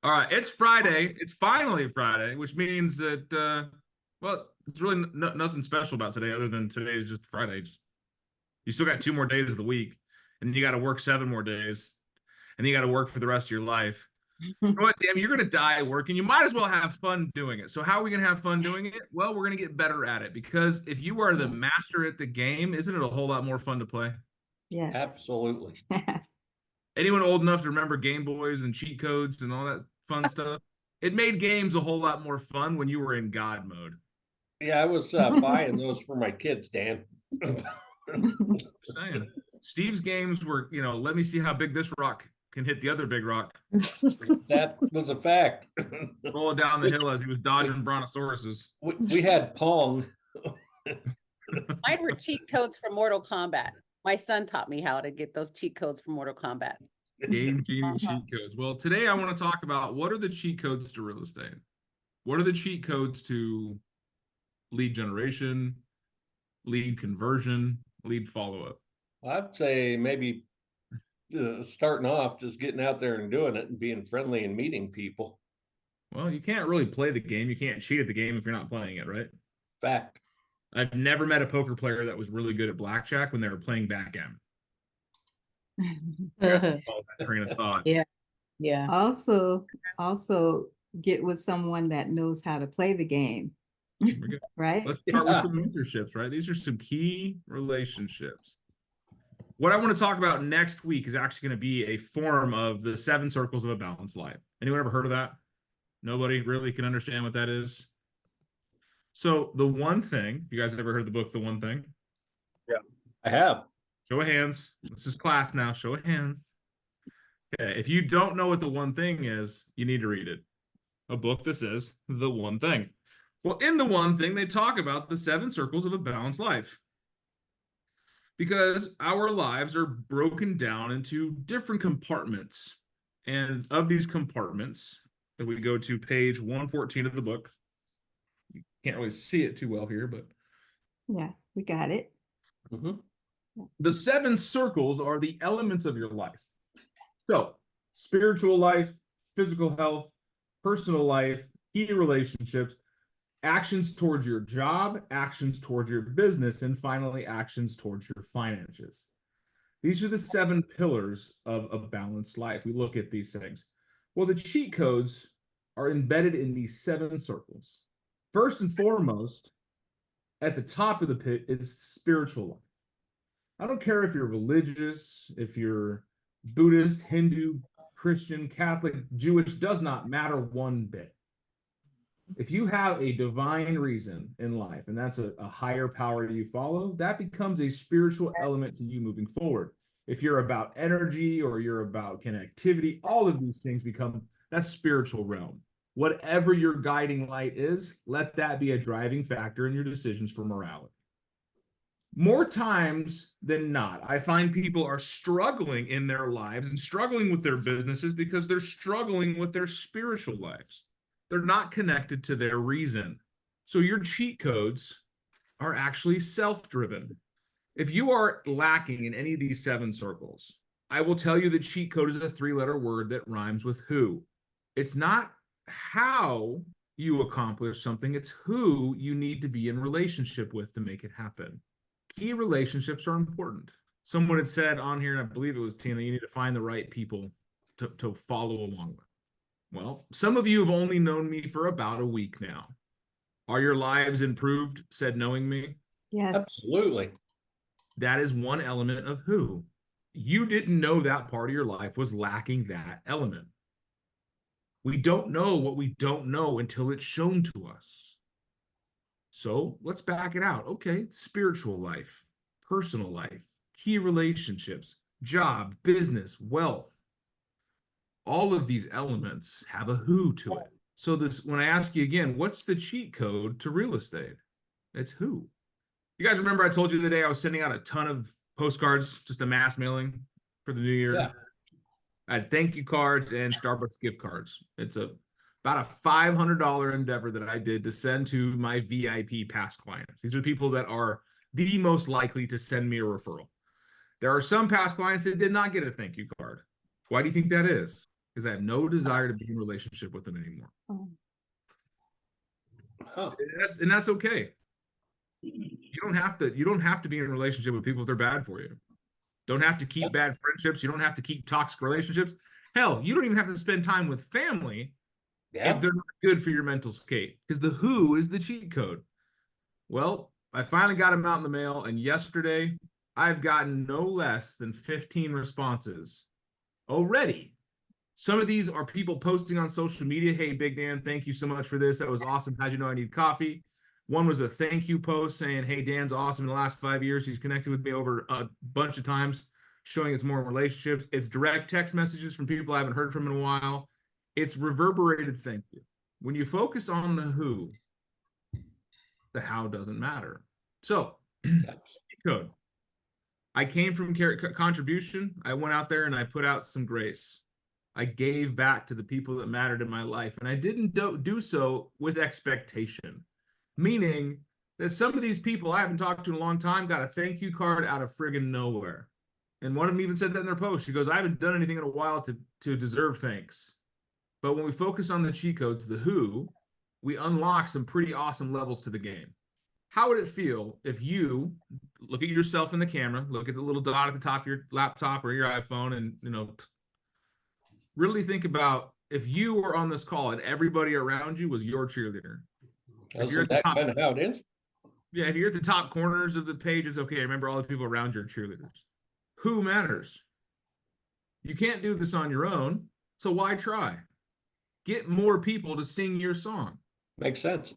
All right, it's Friday. It's finally Friday, which means that well, it's really nothing special about today other than today is just Friday. You still got 2 more days of the week, and then you got to work 7 more days, and then you got to work for the rest of your life. You know what, damn, you're gonna die working. You might as well have fun doing it. So how are we gonna have fun doing it? Well, we're gonna get better at it because if you are the Yeah. master at the game, isn't it a whole lot more fun to play? Yes. Absolutely. Anyone old enough to remember Game Boys and cheat codes and all that fun stuff? It made games a whole lot more fun when you were in God mode. Yeah, I was buying those for my kids, Dan. Saying. Steve's games were, let me see how big this rock can hit the other big rock, That was a fact. rolling down the hill as he was dodging brontosauruses. We had Pong. Mine were cheat codes for Mortal Kombat. My son taught me how to get those cheat codes for Mortal Kombat. Game cheat codes. Well, today I want to talk about what are the cheat codes to real estate? What are the cheat codes to lead generation, lead conversion, lead follow-up? I'd say maybe starting off, just getting out there and doing it and being friendly and meeting people. Well, you can't really play the game. You can't cheat at the game if you're not playing it, right? Fact. I've never met a poker player that was really good at blackjack when they were playing backgammon. That train of thought. Yeah. Yeah. Also get with someone that knows how to play the game. Right? Let's start with some mentorships, right? These are some key relationships. What I want to talk about next week is actually going to be a form of the 7 circles of a balanced life. Anyone ever heard of that? Nobody really can understand what that is. So the one thing, you guys ever heard the book, The One Thing? Yeah, I have. Show of hands. This is class now. Show of hands. Okay, if you don't know what the one thing is, you need to read it. A book that says The One Thing. Well, in The One Thing, they talk about the 7 circles of a balanced life. Because our lives are broken down into different compartments. And of these compartments, if we go to page 114 of the book, you can't really see it too well here, but yeah, we got it. The 7 circles are the elements of your life. So, spiritual life, physical health, personal life, key relationships, actions towards your job, actions towards your business, and finally, actions towards your finances. These are the 7 pillars of a balanced life. We look at these things. Well, the cheat codes are embedded in these 7 circles. First and foremost, at the top of the pit is spiritual life. I don't care if you're religious, if you're Buddhist, Hindu, Christian, Catholic, Jewish, does not matter one bit. If you have a divine reason in life, and that's a higher power you follow, that becomes a spiritual element to you moving forward. If you're about energy or you're about connectivity, all of these things become that spiritual realm. Whatever your guiding light is, let that be a driving factor in your decisions for morality. More times than not, I find people are struggling in their lives and struggling with their businesses because they're struggling with their spiritual lives. They're not connected to their reason. So your cheat codes are actually self-driven. If you are lacking in any of these 7 circles, I will tell you that cheat code is a 3-letter word that rhymes with who. It's not how you accomplish something, it's who you need to be in relationship with to make it happen. Key relationships are important. Someone had said on here, and I believe it was Tina, you need to find the right people to follow along with. Well, some of you have only known me for about a week now. Are your lives improved, said knowing me? Yes. Absolutely. That is one element of who. You didn't know that part of your life was lacking that element. We don't know what we don't know until it's shown to us. So let's back it out. Okay, spiritual life, personal life, key relationships, job, business, wealth. All of these elements have a who to it. So when I ask you again, what's the cheat code to real estate? It's who. You guys remember I told you the day I was sending out a ton of postcards, just a mass mailing for the new year? Yeah. I had thank you cards and Starbucks gift cards. It's about a $500 endeavor that I did to send to my VIP past clients. These are people that are the most likely to send me a referral. There are some past clients that did not get a thank you card. Why do you think that is? because I have no desire to be in a relationship with them anymore. Oh, Huh. And that's okay. You don't have to be in a relationship with people if they're bad for you. Don't have to keep bad friendships. You don't have to keep toxic relationships. Hell, you don't even have to spend time with family Yeah. if they're not good for your mental state, because the who is the cheat code. Well, I finally got them out in the mail, and yesterday I've gotten no less than 15 responses already. Some of these are people posting on social media, "Hey, Big Dan, thank you so much for this. That was awesome. How'd you know I need coffee?" One was a thank you post saying, "Hey, Dan's awesome. In the last 5 years, he's connected with me over a bunch of times, showing it's more in relationships." It's direct text messages from people I haven't heard from in a while. It's reverberated thank you. When you focus on the who, the how doesn't matter. So, code. I came from contribution. I went out there and I put out some grace. I gave back to the people that mattered in my life. And I didn't do so with expectation, meaning that some of these people I haven't talked to in a long time got a thank you card out of friggin' nowhere. And one of them even said that in their post. She goes, "I haven't done anything in a while to deserve thanks." But when we focus on the cheat codes, the who, we unlock some pretty awesome levels to the game. How would it feel if you look at yourself in the camera, look at the little dot at the top of your laptop or your iPhone, and really think about if you were on this call and everybody around you was your cheerleader. If you're Isn't at the that top, kind of how it is? yeah, if you're at the top corners of the page, it's okay. Remember all the people around your cheerleaders. Who matters? You can't do this on your own, so why try? Get more people to sing your song. Makes sense.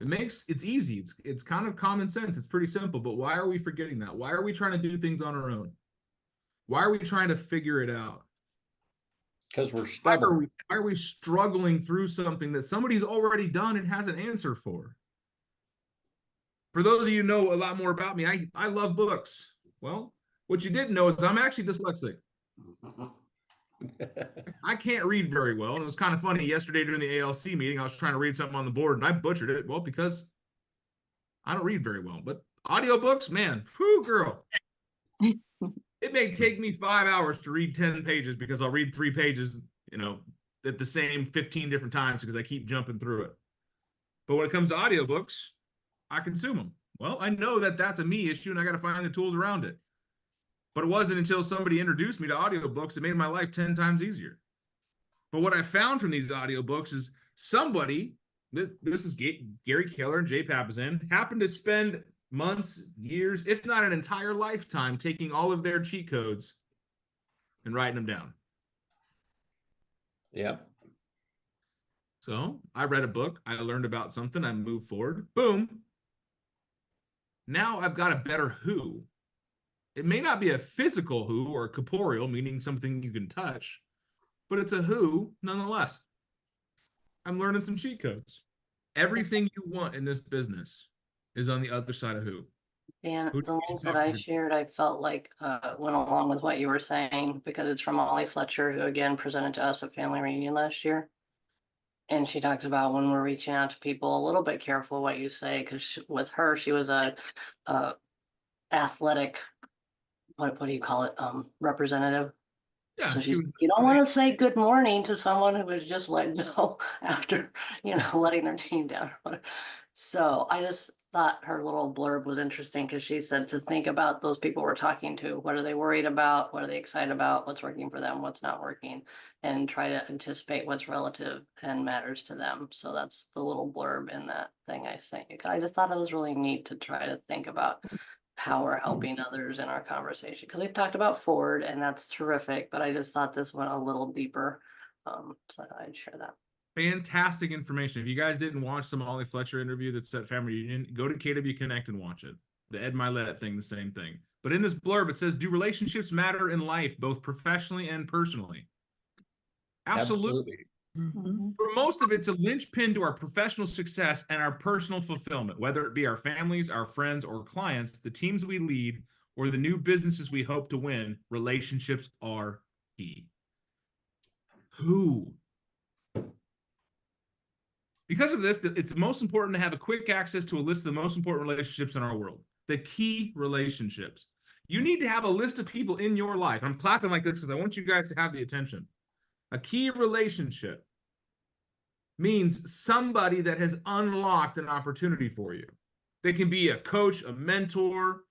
It's easy. It's kind of common sense. It's pretty simple, but why are we forgetting that? Why are we trying to do things on our own? Why are we trying to figure it out? Because we're stubborn. Why are we struggling through something that somebody's already done and has an answer for? For those of you who know a lot more about me, I love books. Well, what you didn't know is I'm actually dyslexic. I can't read very well. And it was kind of funny yesterday during the ALC meeting, I was trying to read something on the board and I butchered it. Well, because I don't read very well, but audiobooks, man, whew, girl. It may take me 5 hours to read 10 pages because I'll read 3 pages, at the same 15 different times because I keep jumping through it. But when it comes to audiobooks, I consume them. Well, I know that that's a me issue and I got to find the tools around it. But it wasn't until somebody introduced me to audiobooks that made my life 10 times easier. But what I found from these audiobooks is somebody, this is Gary Keller and Jay Papasan, happened to spend months, years, if not an entire lifetime, taking all of their cheat codes and writing them down. Yep. So I read a book, I learned about something, I moved forward, boom. Now I've got a better who. It may not be a physical who or corporeal, meaning something you can touch, but it's a who nonetheless. I'm learning some cheat codes. Everything you want in this business is on the other side of who. And the link that I shared, I felt like went along with what you were saying because it's from Ollie Fletcher, who again presented to us at Family Reunion last year. And she talks about when we're reaching out to people, a little bit careful what you say, because with her, she was a athletic, what do you call it, representative. Yeah, So you don't want to say good morning to someone who was just let go after, letting their team down. So I just thought her little blurb was interesting because she said to think about those people we're talking to. What are they worried about? What are they excited about? What's working for them? What's not working? And try to anticipate what's relative and matters to them. So that's the little blurb in that thing I sent you. I just thought it was really neat to try to think about how we're helping others in our conversation. Because we've talked about Ford and that's terrific, but I just thought this went a little deeper. So I thought I'd share that. Fantastic information. If you guys didn't watch the Ollie Fletcher interview that's at Family Reunion, go to KW Connect and watch it. The Ed Milet thing, the same thing. But in this blurb, it says, do relationships matter in life, both professionally and personally? Absolutely. mhm. For most of it, it's a linchpin to our professional success and our personal fulfillment, whether it be our families, our friends, or clients, the teams we lead, or the new businesses we hope to win. Relationships are key. Who? Because of this, it's most important to have a quick access to a list of the most important relationships in our world. The key relationships. You need to have a list of people in your life. I'm clapping like this because I want you guys to have the attention. A key relationship means somebody that has unlocked an opportunity for you. They can be a coach, a mentor,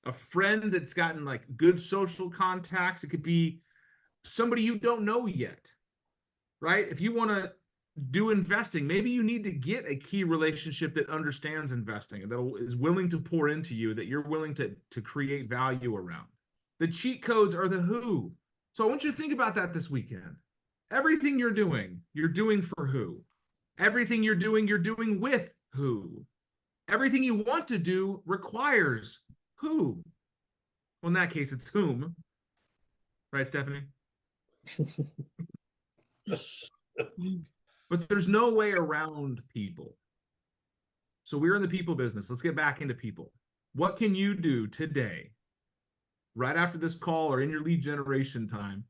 a friend that's gotten like good social contacts. It could be somebody you don't know yet, right? If you want to do investing, maybe you need to get a key relationship that understands investing and that is willing to pour into you, that you're willing to create value around. The cheat codes are the who. So I want you to think about that this weekend. Everything you're doing for who? Everything you're doing with who? Everything you want to do requires who? Well, in that case, it's whom. Right, Stephanie? But there's no way around people. So we're in the people business. Let's get back into people. What can you do today, right after this call or in your lead generation time,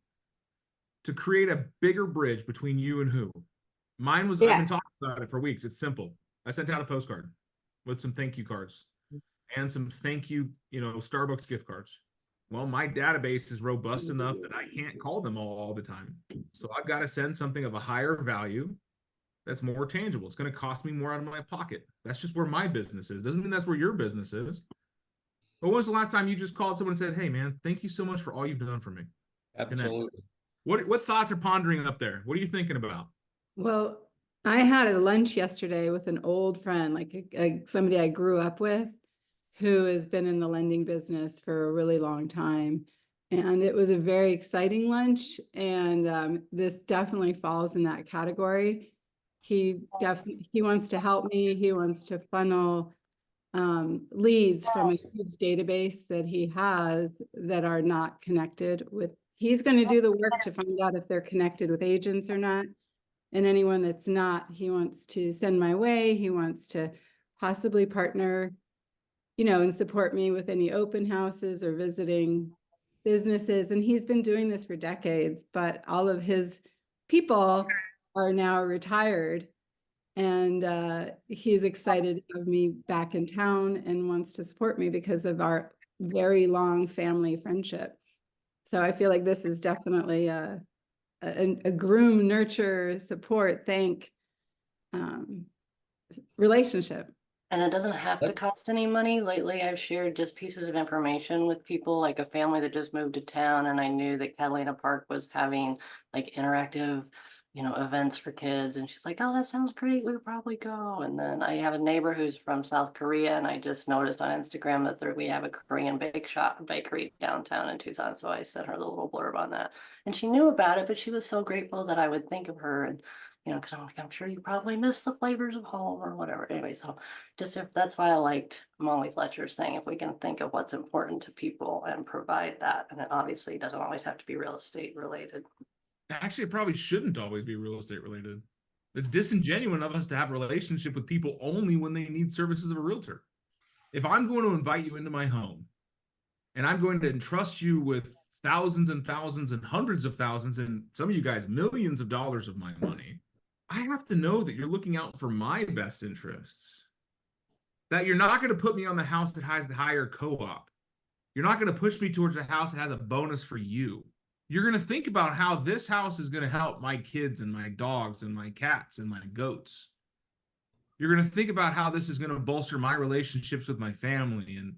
to create a bigger bridge between you and who? Mine was, I've been talking about it for weeks. It's simple. I sent out a postcard with some thank you cards and some thank you, Starbucks gift cards. Well, my database is robust enough that I can't call them all the time. So I've got to send something of a higher value that's more tangible. It's going to cost me more out of my pocket. That's just where my business is. Doesn't mean that's where your business is. But when was the last time you just called someone and said, hey, man, thank you so much for all you've done for me? Absolutely. What thoughts are pondering up there? What are you thinking about? Well, I had a lunch yesterday with an old friend, like somebody I grew up with, who has been in the lending business for a really long time. And it was a very exciting lunch. And this definitely falls in that category. He wants to help me. He wants to funnel leads from a huge database that he has that are not connected with. He's going to do the work to find out if they're connected with agents or not. And anyone that's not, he wants to send my way. He wants to possibly partner, and support me with any open houses or visiting businesses. And he's been doing this for decades, but all of his people are now retired. And he's excited to have me back in town and wants to support me because of our very long family friendship. So I feel like this is definitely a groom, nurture, support, thank relationship. And it doesn't have to cost any money. Lately, I've shared just pieces of information with people, like a family that just moved to town, and I knew that Catalina Park was having like interactive, events for kids. And she's like, oh, that sounds great. We would probably go. And then I have a neighbor who's from South Korea, and I just noticed on Instagram that we have a Korean bakery downtown in Tucson. So I sent her the little blurb on that. And she knew about it, but she was so grateful that I would think of her. And because I'm sure you probably miss the flavors of home or whatever. Anyway, so that's why I liked Molly Fletcher's thing. If we can think of what's important to people and provide that, and it obviously doesn't always have to be real estate related. Actually, it probably shouldn't always be real estate related. It's disingenuous of us to have a relationship with people only when they need services of a realtor. If I'm going to invite you into my home and I'm going to entrust you with thousands and thousands and hundreds of thousands, and some of you guys millions of dollars of my money, I have to know that you're looking out for my best interests. That you're not going to put me on the house that has the higher co-op. You're not going to push me towards a house that has a bonus for you. You're going to think about how this house is going to help my kids and my dogs and my cats and my goats. You're going to think about how this is going to bolster my relationships with my family, and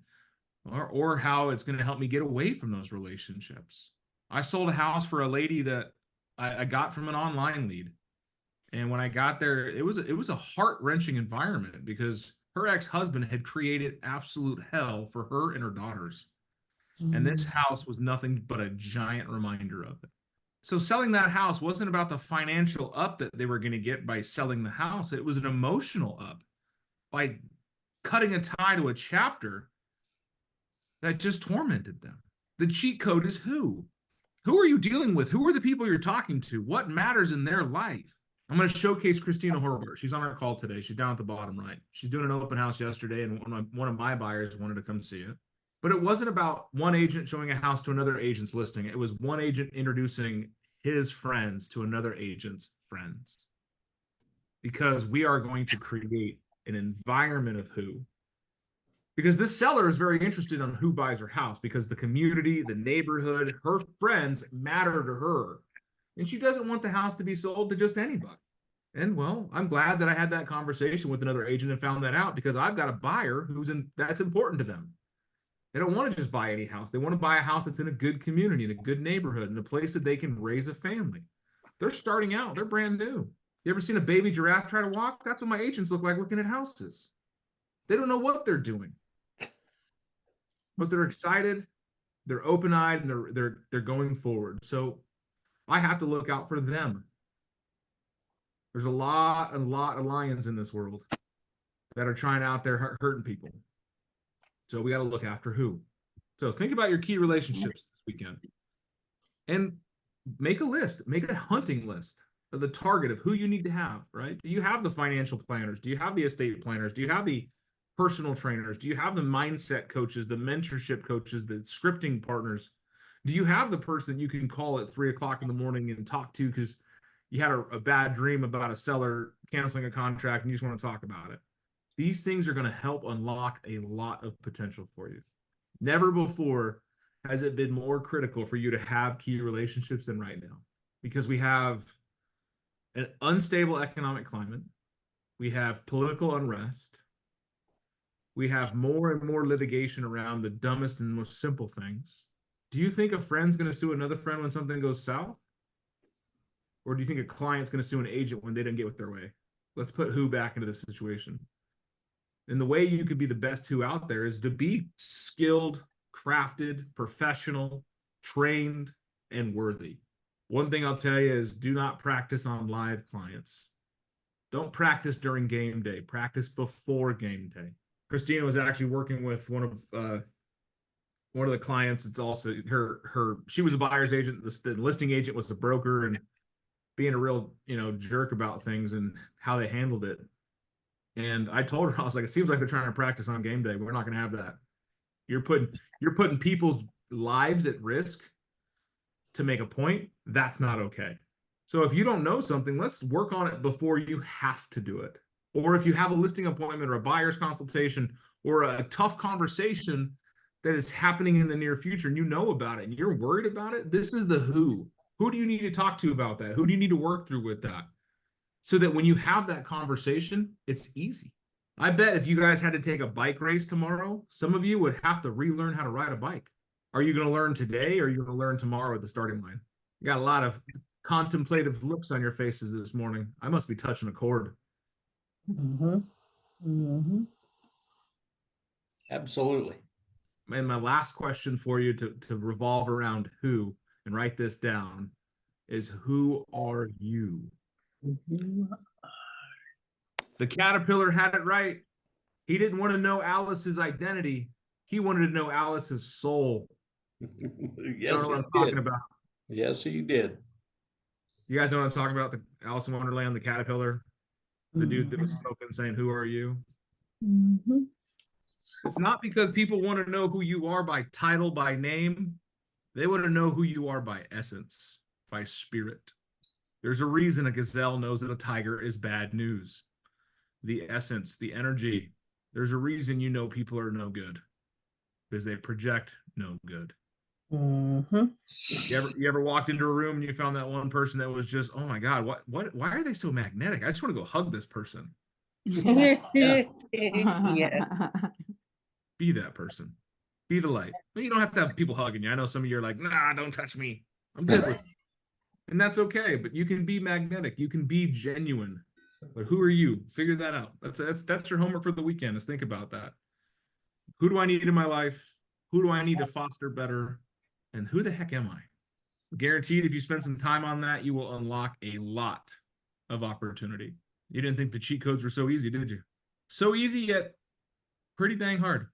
or how it's going to help me get away from those relationships. I sold a house for a lady that I got from an online lead. And when I got there, it was a heart-wrenching environment because her ex-husband had created absolute hell for her and her daughters. And this house was nothing but a giant reminder of it. So selling that house wasn't about the financial up that they were going to get by selling the house. It was an emotional up by cutting a tie to a chapter that just tormented them. The cheat code is who? Who are you dealing with? Who are the people you're talking to? What matters in their life? I'm going to showcase Christina Horvath. She's on our call today. She's down at the bottom right. She's doing an open house yesterday, and one of my buyers wanted to come see it. But it wasn't about one agent showing a house to another agent's listing. It was one agent introducing his friends to another agent's friends. Because we are going to create an environment of who. Because this seller is very interested on who buys her house, because the community, the neighborhood, her friends matter to her. and she doesn't want the house to be sold to just anybody. And well, I'm glad that I had that conversation with another agent and found that out, because I've got a buyer that's important to them. They don't want to just buy any house. They want to buy a house that's in a good community, in a good neighborhood, in a place that they can raise a family. They're starting out. They're brand new. You ever seen a baby giraffe try to walk? That's what my agents look like looking at houses. They don't know what they're doing, but they're excited. They're open-eyed, and they're going forward. So I have to look out for them. There's a lot of lions in this world that are trying out there hurting people. So we got to look after who. So think about your key relationships this weekend, and make a list, make a hunting list of the target of who you need to have, right? Do you have the financial planners? Do you have the estate planners? Do you have the personal trainers? Do you have the mindset coaches, the mentorship coaches, the scripting partners? Do you have the person you can call at 3 o'clock in the morning and talk to because you had a bad dream about a seller canceling a contract and you just want to talk about it? These things are going to help unlock a lot of potential for you. Never before has it been more critical for you to have key relationships than right now, because we have an unstable economic climate. We have political unrest. We have more and more litigation around the dumbest and most simple things. Do you think a friend's going to sue another friend when something goes south? Or do you think a client's going to sue an agent when they didn't get what their way? Let's put who back into this situation. And the way you could be the best who out there is to be skilled, crafted, professional, trained, and worthy. One thing I'll tell you is do not practice on live clients. Don't practice during game day. Practice before game day. Christina was actually working with one of the clients. It's also she was a buyer's agent. The listing agent was the broker, and being a real, jerk about things and how they handled it. And I told her, I was like, it seems like they're trying to practice on game day. We're not going to have that. You're putting people's lives at risk to make a point. That's not okay. So if you don't know something, let's work on it before you have to do it. Or if you have a listing appointment or a buyer's consultation or a tough conversation that is happening in the near future and you know about it and you're worried about it, this is the who. Who do you need to talk to about that? Who do you need to work through with that? So that when you have that conversation, it's easy. I bet if you guys had to take a bike race tomorrow, some of you would have to relearn how to ride a bike. Are you going to learn today, or are you going to learn tomorrow at the starting line? You got a lot of contemplative looks on your faces this morning. I must be touching a chord. Absolutely. And my last question for you to revolve around who, and write this down, is who are you? The caterpillar had it right. He didn't want to know Alice's identity. He wanted to know Alice's soul. Yes, know what I'm talking about. Yes, he did. You guys know what I'm talking about? The Alice in Wonderland, the caterpillar, the dude that was smoking, saying, "Who are you?" It's not because people want to know who you are by title, by name. They want to know who you are by essence, by spirit. There's a reason a gazelle knows that a tiger is bad news. The essence, the energy. There's a reason you know people are no good, because they project no good. You ever walked into a room and you found that one person that was just, oh my God, why are they so magnetic? I just want to go hug this person. Yeah. Be that person. Be the light. You don't have to have people hugging you. I know some of you are like, nah, don't touch me. I'm good with it. And that's okay, but you can be magnetic. You can be genuine. But who are you? Figure that out. That's your homework for the weekend, is think about that. Who do I need in my life? Who do I need to foster better? And who the heck am I? Guaranteed, if you spend some time on that, you will unlock a lot of opportunity. You didn't think the cheat codes were so easy, did you? So easy, yet pretty dang hard.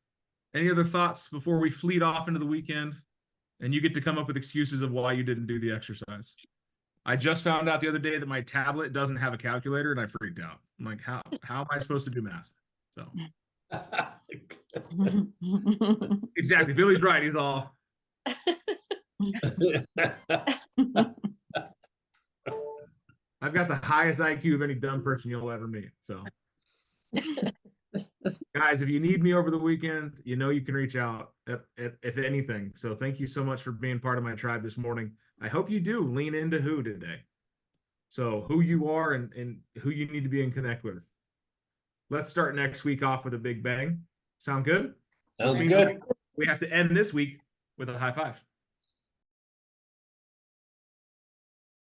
Any other thoughts before we fleet off into the weekend and you get to come up with excuses of why you didn't do the exercise? I just found out the other day that my tablet doesn't have a calculator, and I freaked out. I'm like, how am I supposed to do math? So exactly. Billy's right. He's all. I've got the highest IQ of any dumb person you'll ever meet. So Guys, if you need me over the weekend, you know you can reach out if anything. So thank you so much for being part of my tribe this morning. I hope you do lean into who today. So who you are and who you need to be in connect with. Let's start next week off with a big bang. Sound good? Sounds Which means good. we have to end this week with a high five.